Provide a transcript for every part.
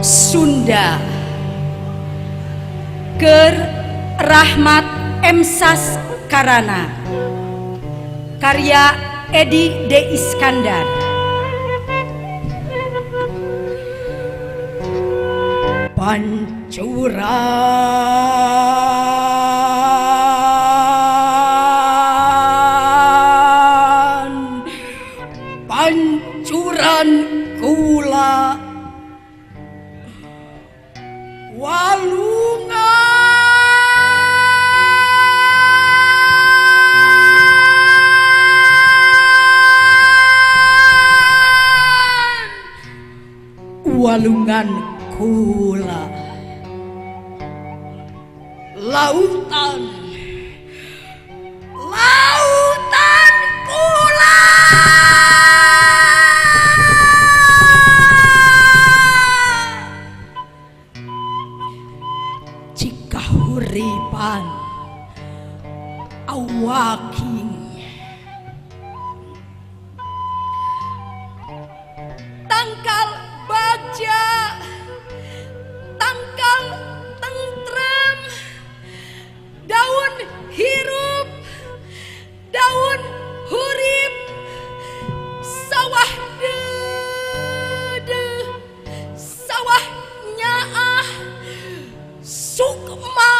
Sunda Ker Rahmat M. Saskarana, karya Edi D. Iskandar. Pancuran kula walungan kula lautan kula jika huripan awaking tangkal bagja tangkal tentrem daun hirup daun hurip sawah dede sawah nyaah sukma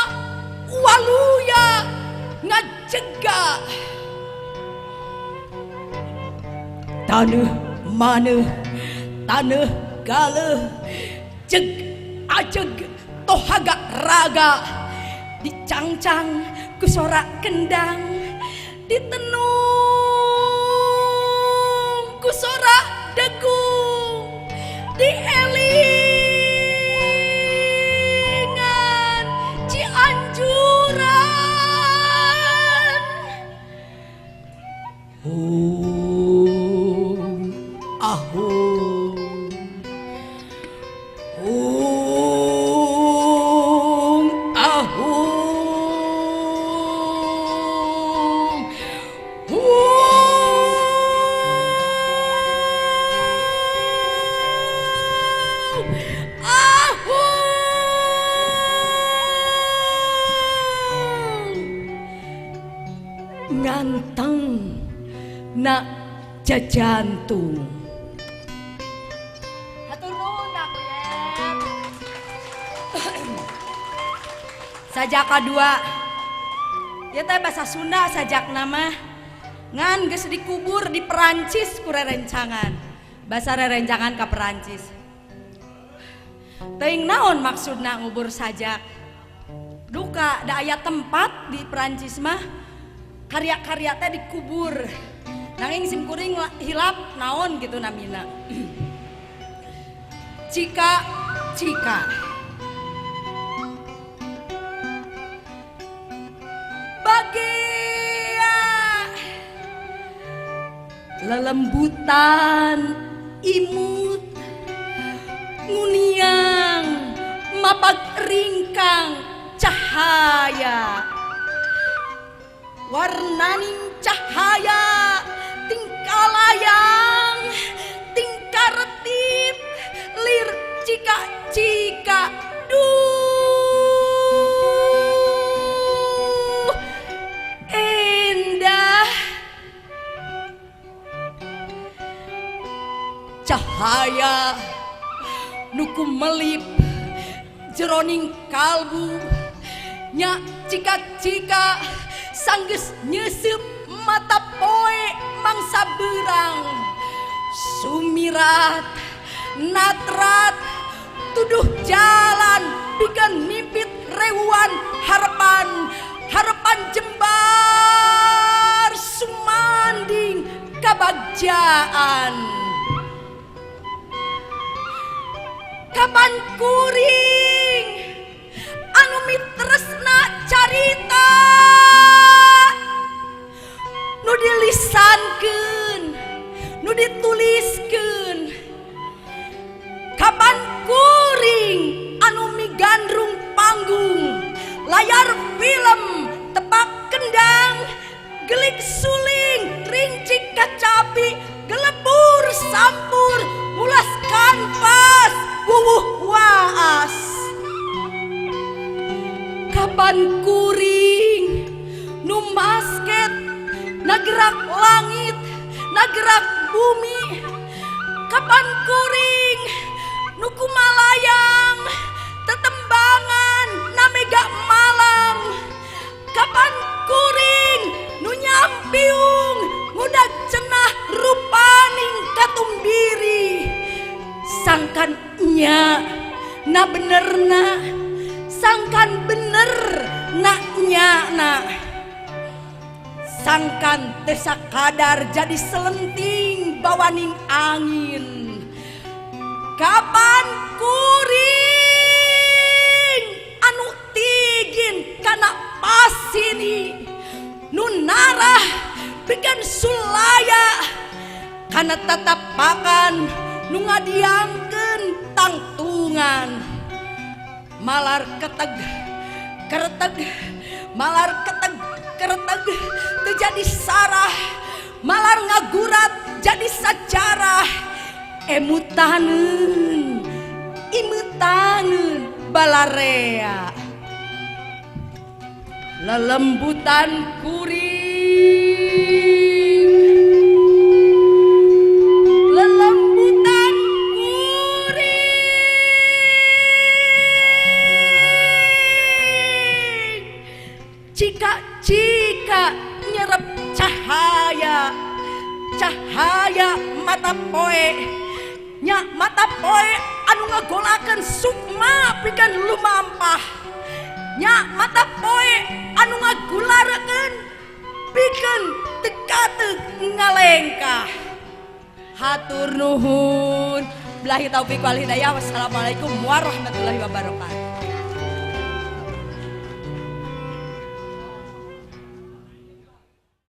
waluya ngajega taneuh maneuh taneuh galeuh jeg ajeg tohaga raga dicangcang ku sorak kendang ditenung ku sorak degung dielingan Cianjuran nganteng nak jajantung. Hatur nuhun Kak Kuyet. Sajak kadua ya teh bahasa Sunda sajak nama ngan geus dikubur di Perancis ku rerencangan bahasa rerencangan ka Perancis teuing naon maksudna ngubur sajak duka da aya tempat di Perancis mah karya-karya teh dikubur nanging sim kuring hilap naon gitu namina cika bagia lelembutan imut nguniang mapag ringkang cahaya warnaning cahaya tingkah layang tingkah retip lir cika duh indah cahaya nuku melip jeroning kalbu nya cika sanggeus nyeusup mata poe mangsa beurang sumirat natrat tuduh jalan pikeun mimpit reuan harapan jembar sumanding kabagjaan kapan kuring anu mitresna carita nu dilisankeun nu dituliskeun kapan kuring anu migandrung panggung suling rincik kacapi gelebur sampur ulas kanvas wuwuh waas. Kapan kuring nu basket nagerak langit nagerak bumi. Kapan kuring nu kumalayang tetembangan namega malang. Kapan kuring nu nyampiung ngudag cenah rupaning katumbiri. Sangkan nya na benerna sangkan bener naknya na sangkan tesa kadar jadi selenting bawaning angin. Kapan kuring anu tigin kana pasini nun narah bikin sulaya kana tatapakan nu ngadiangkeun tangtungan. Malar keteg kereteg malar keteg kereteg teu jadi sarah malar ngagurat jadi sajarah. Emutaneun imutaneun balarea lelembutan kuring lelembutan kuring cika-cika nyerep cahaya cahaya mata poe nya mata poe anu ngagolakeun sukma pikeun lumampah. Nya mata poe anu ngagularekeun pikeun teu kateu ngalengkah. Hatur nuhun. Billahi taufiq wal hidayah. Wassalamualaikum warahmatullahi wabarakatuh.